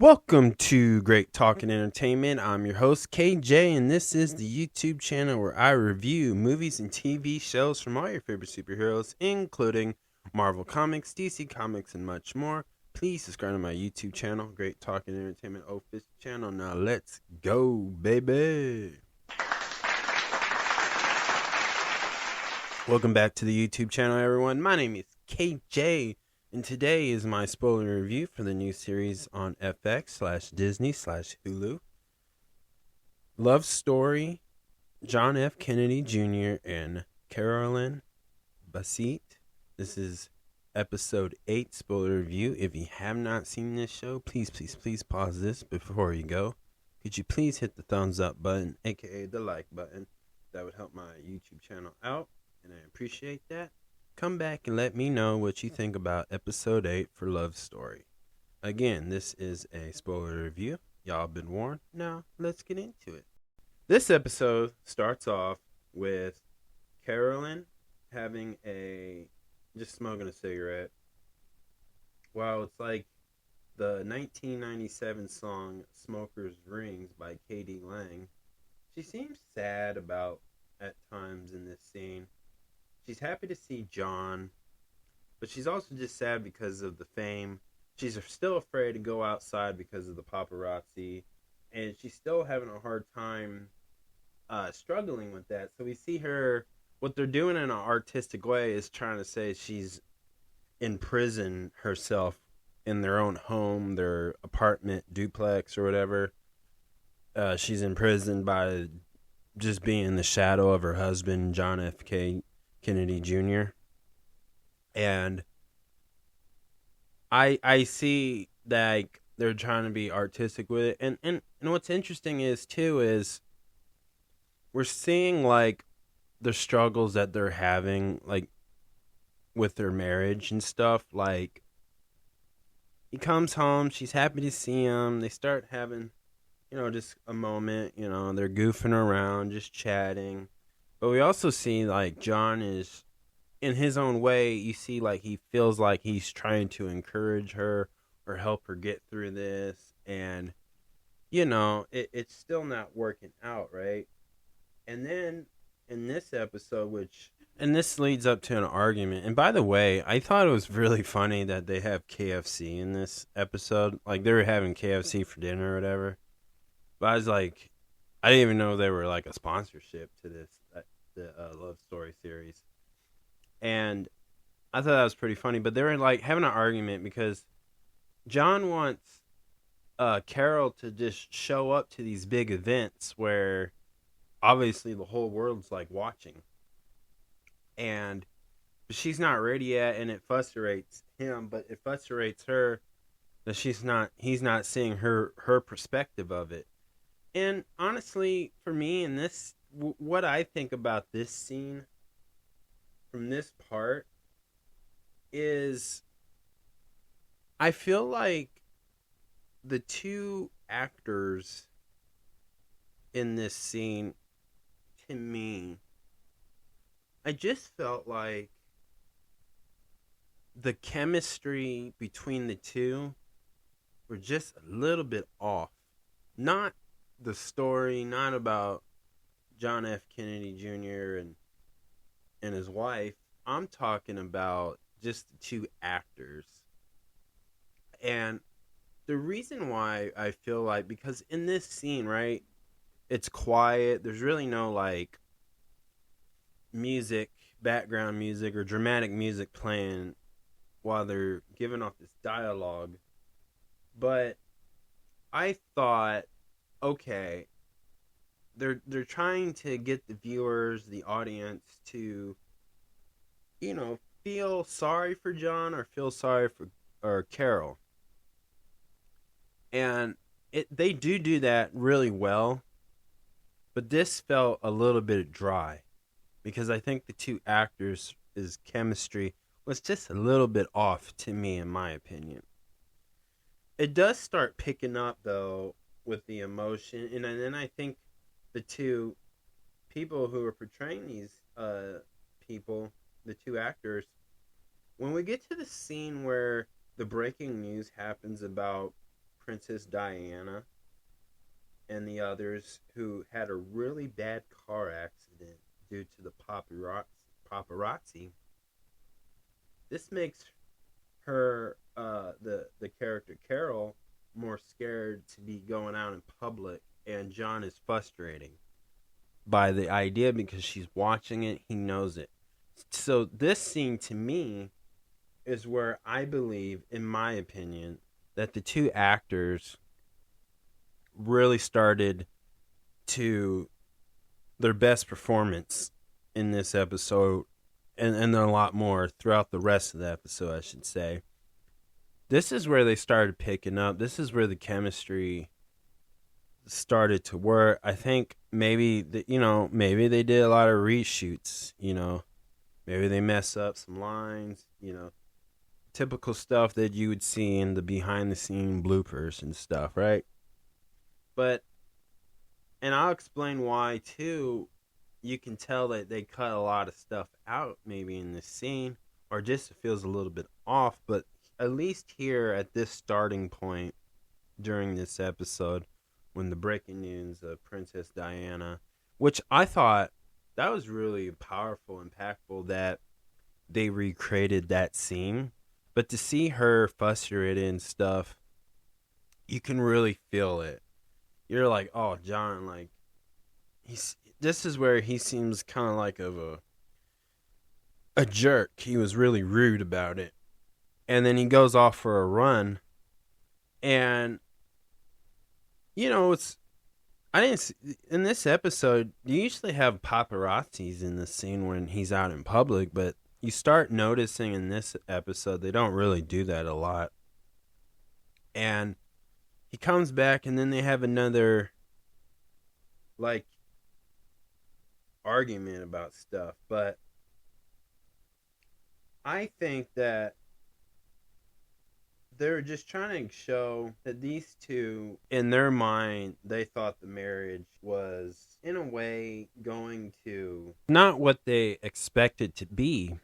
Welcome to Great Talk and Entertainment. I'm your host, KJ, and this is the YouTube channel where I review movies and TV shows from all your favorite superheroes, including Marvel Comics, DC Comics, and much more. Please subscribe to my YouTube channel, Great Talk and Entertainment official channel. Now let's go, baby. Welcome back to the YouTube channel, everyone. My name is KJ. And today is my spoiler review for the new series on FX/Disney/Hulu. Love Story, John F. Kennedy Jr. and Carolyn Bessette. This is episode 8 spoiler review. If you have not seen this show, please pause this before you go. Could you please hit the thumbs up button, aka the like button? That would help my YouTube channel out, and I appreciate that. Come back and let me know what you think about episode 8 for Love Story. Again, this is a spoiler review. Y'all been warned. Now, let's get into it. This episode starts off with Carolyn just smoking a cigarette. Wow, it's like the 1997 song Smoker's Rings by K.D. Lang. She seems sad at times in this scene. She's happy to see John, but she's also just sad because of the fame. She's still afraid to go outside because of the paparazzi, and she's still having a hard time struggling with that. So we see her, what they're doing in an artistic way is trying to say she's imprisoned herself in their own home, their apartment, duplex, or whatever. She's imprisoned by just being in the shadow of her husband, John F. Kennedy Jr. And I see that they're trying to be artistic with it. And what's interesting is we're seeing the struggles that they're having with their marriage and stuff. Like, he comes home, she's happy to see him, they start having just a moment, they're goofing around, just chatting. But we also see John is, in his own way, you see he feels like he's trying to encourage her or help her get through this. And, it's still not working out, right? And then in this episode, and this leads up to an argument. And by the way, I thought it was really funny that they have KFC in this episode. Like, they were having KFC for dinner or whatever. But I was like, I didn't even know they were a sponsorship to the Love Story series. And I thought that was pretty funny. But they were having an argument because John wants Carol to just show up to these big events where obviously the whole world's watching. And she's not ready yet, and it frustrates him, but it frustrates her that he's not seeing her perspective of it. And honestly, for me, in this, what I think about this scene from this part is, I feel like the two actors in this scene, to me, I just felt like the chemistry between the two were just a little bit off. Not the story, not about John F. Kennedy Jr. and his wife. I'm talking about just the two actors. And the reason why I feel because in this scene, right, it's quiet. There's really no music, background music, or dramatic music playing while they're giving off this dialogue. But I thought, okay, they're trying to get the viewers, the audience, to feel sorry for John or feel sorry for Carol. And they do that really well. But this felt a little bit dry, because I think the two actors' chemistry was just a little bit off to me, in my opinion. It does start picking up, though, with the emotion. And then I think the two people who are portraying these people, the two actors, when we get to the scene where the breaking news happens about Princess Diana and the others who had a really bad car accident due to the paparazzi. This makes her, the character Carol, more scared to be going out in public, and John is frustrating by the idea because she's watching it, he knows it. So this scene to me is where I believe, in my opinion, that the two actors really started to their best performance in this episode, and a lot more throughout the rest of the episode, I should say. This is where they started picking up. This is where the chemistry started to work. I think maybe maybe they did a lot of reshoots. Maybe they mess up some lines. Typical stuff that you would see in the behind the scene bloopers and stuff, right? And I'll explain why too. You can tell that they cut a lot of stuff out maybe in this scene, or just it feels a little bit off, but at least here at this starting point during this episode, when the breaking news of Princess Diana, which I thought that was really powerful, impactful, that they recreated that scene. But to see her frustrated and stuff, you can really feel it. You're like, oh, John, like, this is where he seems kind of like a jerk. He was really rude about it. And then he goes off for a run. And, I didn't see, in this episode, you usually have paparazzis in the scene when he's out in public, but you start noticing in this episode, they don't really do that a lot. And he comes back, and then they have another, like, argument about stuff. But I think that they're just trying to show that these two, in their mind, they thought the marriage was, in a way, going to not what they expected to be.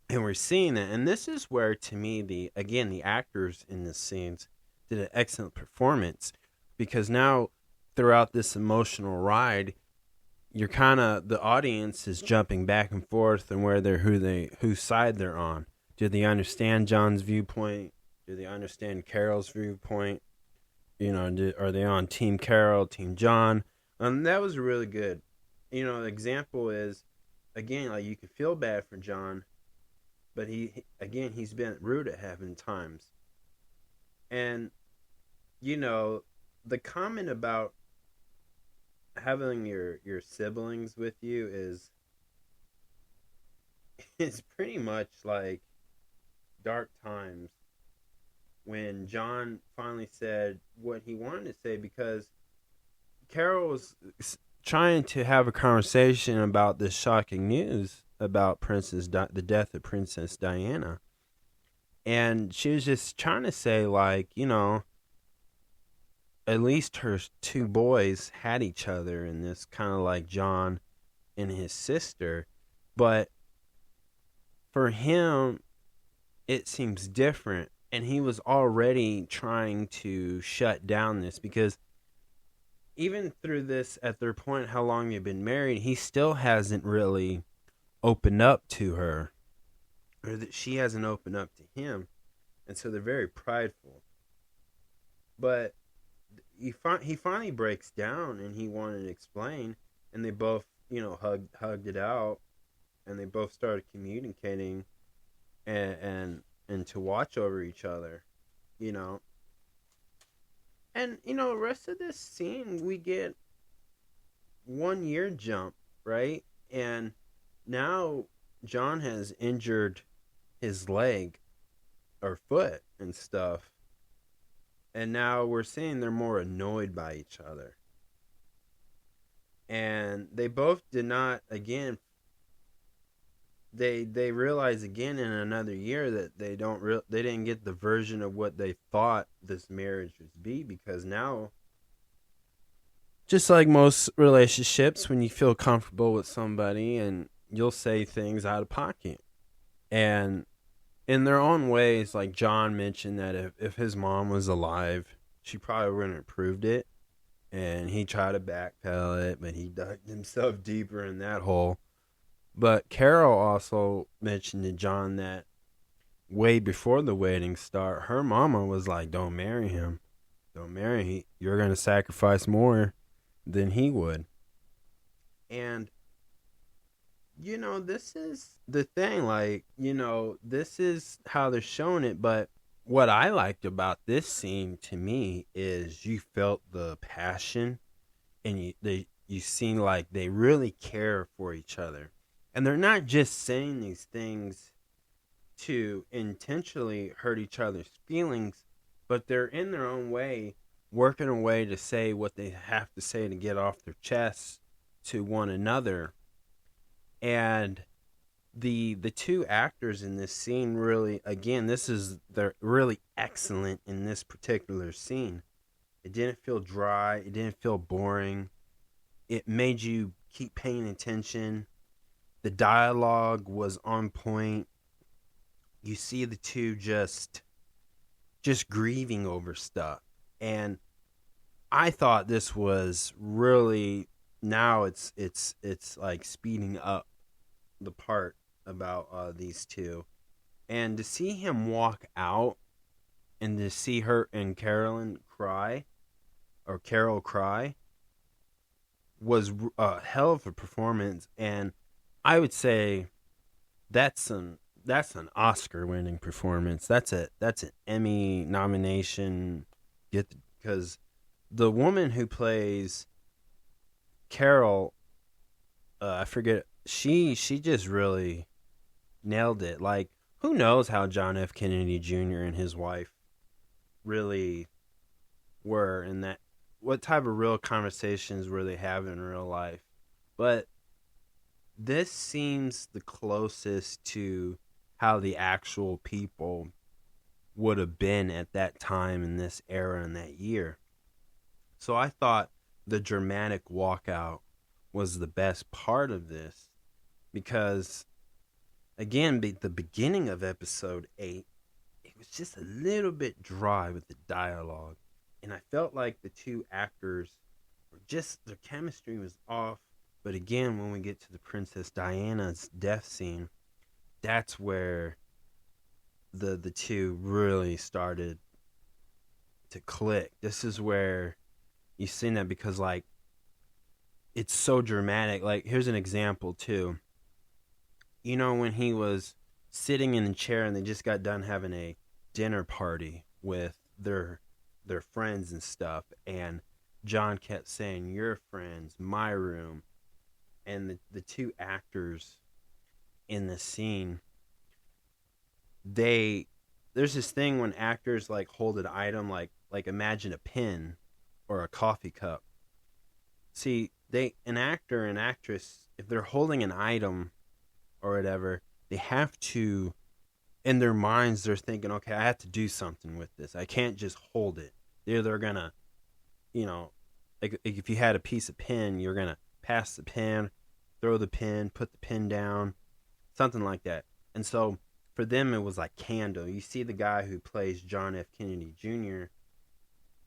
And we're seeing that. And this is where, to me, the actors in the scenes did an excellent performance. Because now, throughout this emotional ride, you're the audience is jumping back and forth and whose side they're on. Do they understand John's viewpoint? Do they understand Carol's viewpoint? Are they on Team Carol, Team John? That was really good. The example is, again, like, you can feel bad for John, but he's been rude at having times. And, the comment about having your siblings with you is pretty much like dark times, when John finally said what he wanted to say, because Carol was trying to have a conversation about this shocking news about the death of Princess Diana. And she was just trying to say, like, at least her two boys had each other in this, kind of like John and his sister. But for him, it seems different. And he was already trying to shut down this, because even through this, at their point, how long they've been married, he still hasn't really opened up to her, or that she hasn't opened up to him. And so they're very prideful. But he finally breaks down, and he wanted to explain, and they both, hugged it out, and they both started communicating and to watch over each other, And, the rest of this scene, we get 1 year jump, right? And now John has injured his leg or foot and stuff. And now we're seeing they're more annoyed by each other. And they both did not, again, they realize again in another year that they didn't get the version of what they thought this marriage would be, because now, just like most relationships, when you feel comfortable with somebody, and you'll say things out of pocket. And in their own ways, like John mentioned that if his mom was alive, she probably wouldn't have approved it. And he tried to backpedal it, but he dug himself deeper in that hole. But Carol also mentioned to John that way before the wedding start, her mama was like, "Don't marry him. Don't marry him. You're going to sacrifice more than he would." And, this is the thing. Like, this is how they're showing it. But what I liked about this scene to me is you felt the passion, and you seem like they really care for each other. And they're not just saying these things to intentionally hurt each other's feelings, but they're in their own way working a way to say what they have to say to get off their chests to one another. And the two actors in this scene really, again, they're really excellent in this particular scene. It didn't feel dry, it didn't feel boring. It made you keep paying attention. The dialogue was on point. You see the two just grieving over stuff. And I thought this was really, now it's like speeding up the part about these two. And to see him walk out and to see her and Carolyn cry, or Carol cry, was a hell of a performance. And I would say that's an Oscar-winning performance. That's an Emmy nomination. Because the woman who plays Carol, I forget, she just really nailed it. Like, who knows how John F. Kennedy Jr. and his wife really were in that. What type of real conversations were they having in real life? But this seems the closest to how the actual people would have been at that time in this era in that year. So I thought the dramatic walkout was the best part of this, because, again, the beginning of episode 8, it was just a little bit dry with the dialogue. And I felt like the two actors were just, their chemistry was off. But again, when we get to the Princess Diana's death scene, that's where the two really started to click. This is where you've seen that, because, like, it's so dramatic. Like, here's an example, too. When he was sitting in the chair and they just got done having a dinner party with their friends and stuff, and John kept saying, "Your friends, my room." And the two actors in the scene, there's this thing when actors like hold an item, like imagine a pen or a coffee cup. See, an actor and actress, if they're holding an item or whatever, they have to, in their minds, they're thinking, okay, I have to do something with this. I can't just hold it. They're gonna, like if you had a piece of pen, you're gonna pass the pen, throw the pen, put the pen down, something like that. And so for them, it was like candle. You see the guy who plays John F. Kennedy Jr.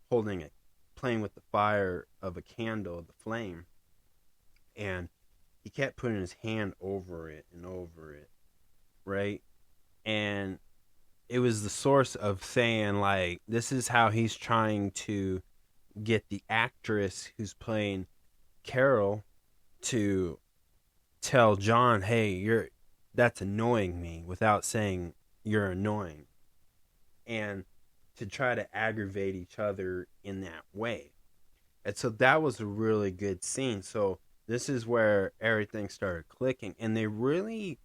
playing with the fire of a candle, the flame, and he kept putting his hand over it and over it, right? And it was the source of saying, like, this is how he's trying to get the actress who's playing Carol to tell John, hey, that's annoying me, without saying you're annoying, and to try to aggravate each other in that way. And so that was a really good scene. So this is where everything started clicking, and they really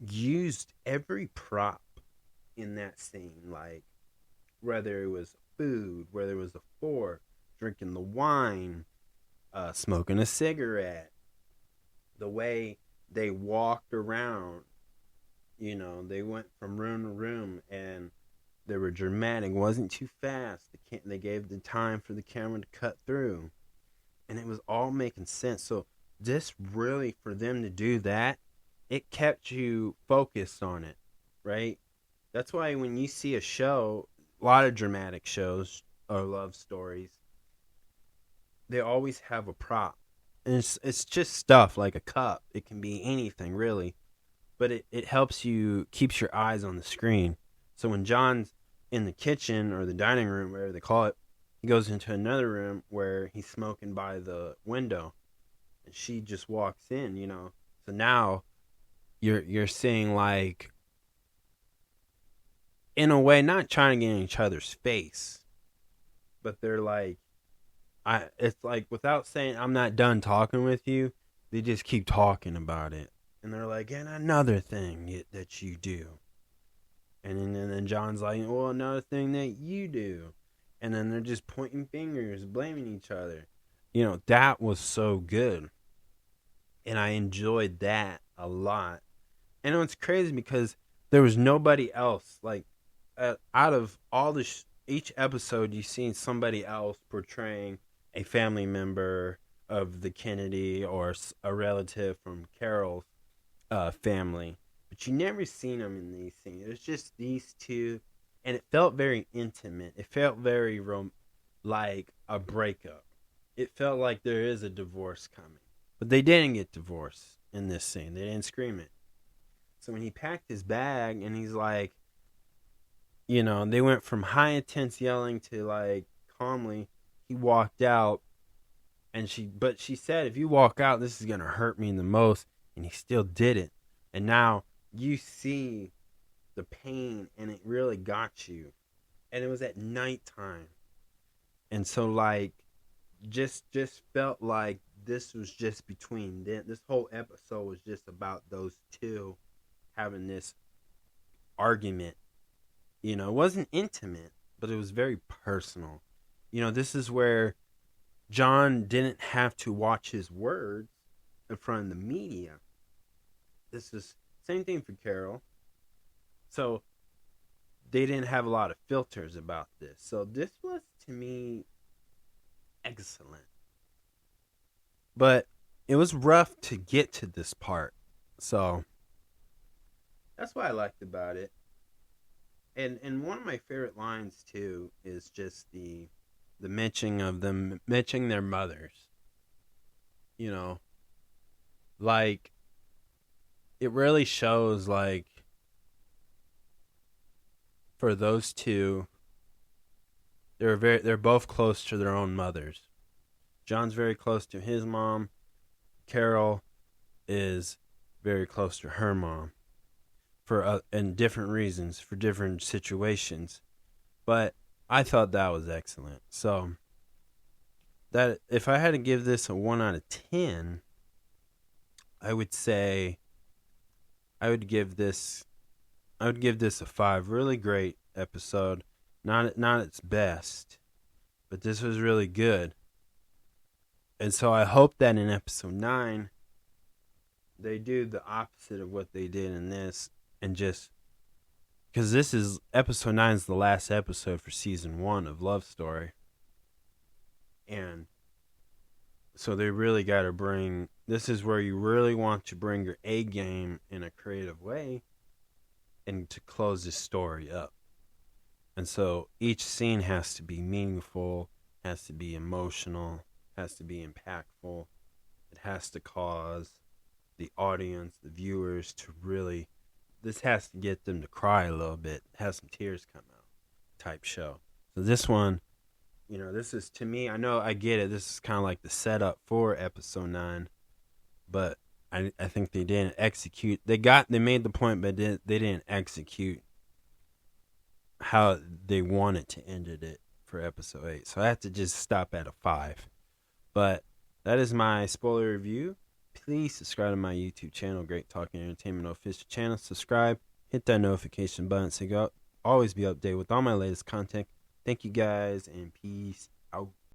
used every prop in that scene, like whether it was food, whether it was the fork, drinking the wine, smoking a cigarette, the way they walked around, they went from room to room, and they were dramatic. It wasn't too fast. They gave the time for the camera to cut through, and it was all making sense. So this really, for them to do that, it kept you focused on it, right? That's why when you see a show, a lot of dramatic shows, or love stories, they always have a prop. And it's just stuff like a cup. It can be anything, really. But it helps you, keeps your eyes on the screen. So when John's in the kitchen or the dining room, whatever they call it, he goes into another room where he's smoking by the window. And she just walks in, you know. So now you're seeing, like, in a way, not trying to get in each other's face, but they're like, it's like, without saying I'm not done talking with you, they just keep talking about it. And they're like, and another thing that you do. And then John's like, well, another thing that you do. And then they're just pointing fingers, blaming each other. You know, that was so good. And I enjoyed that a lot. And it's crazy because there was nobody else. Like, out of all the each episode, you've seen somebody else portraying a family member of the Kennedy or a relative from Carol's family. But you never seen them in these scenes. It was just these two. And it felt very intimate. It felt very like a breakup. It felt like there is a divorce coming. But they didn't get divorced in this scene. They didn't scream it. So when he packed his bag and he's like, you know, they went from high intense yelling to like calmly. He walked out and she said, if you walk out, this is going to hurt me the most. And he still did it. And now you see the pain and it really got you. And it was at nighttime. And so like, just felt like this was just between them. This whole episode was just about those two having this argument. You know, it wasn't intimate, but it was very personal. You know, this is where John didn't have to watch his words in front of the media. This is same thing for Carol. So they didn't have a lot of filters about this. So this was, to me, excellent. But it was rough to get to this part. So that's what I liked about it. And one of my favorite lines too is just the mentioning of them mentioning their mothers. You know, like it really shows like for those two, they're both close to their own mothers. John's very close to his mom. Carol is very close to her mom for and different reasons, for different situations. But I thought that was excellent. So that if I had to give this a 1 out of 10, I would say I would give this a 5. Really great episode. Not its best, but this was really good. And so I hope that in episode 9 they do the opposite of what they did in this, and just because this is episode 9 is the last episode for season 1 of Love Story. And so they really got to bring, this is where you really want to bring your A game in a creative way and to close this story up. And so each scene has to be meaningful, has to be emotional, has to be impactful. It has to cause the audience, the viewers to really, this has to get them to cry a little bit, have some tears come out type show. So this one, you know, this is, to me, I know I get it. This is kind of like the setup for episode 9, but I think they didn't execute. They made the point, but they didn't execute how they wanted to end it for episode 8. So I have to just stop at a 5. But that is my spoiler review. Please subscribe to my YouTube channel, Great Talking Entertainment official channel. Subscribe, hit that notification button so you always be updated with all my latest content. Thank you guys, and peace out.